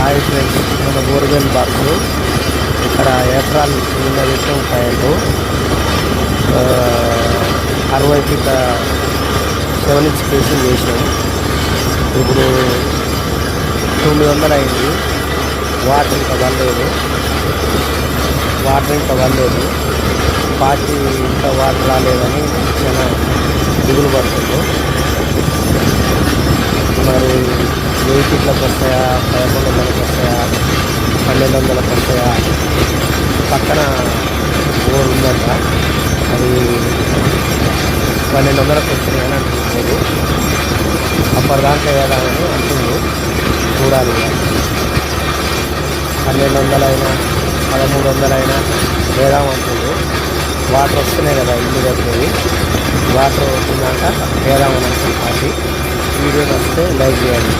Hi friends, మన borewell box ఇక్కడ April నిన్న పెట్టాం కాయలు 60 ఫీట్ల 7 ఇంచ్ కేసింగ్ వేసినాం. ఇప్పుడు 900 అయింది. వాటర్ ఇంకా వల్లేదు, పార్టీ ఇంకా వాటర్ రాలేదని చాలా దిగులు పడుతుంది. మరి 1000 ఫీట్లకు వస్తాయా, 1100లకు వస్తాయా, 1200లకు వస్తాయా? పక్కన బోర్ ఉందంట, అది 1200లకు వచ్చింది అని అంటున్నారు. అప్పటిదాకా వేయాలని అంటుంది, చూడాలి. 1200 అయినా 1300 అయినా వేద్దామంటుంది. వాటర్ వస్తున్నాయి కదా ఇల్లు దగ్గరికి, వాటర్ వచ్చిందాక వేద్దామని అనుకుంటుంది. వీడియో వస్తే లైక్ చేయండి.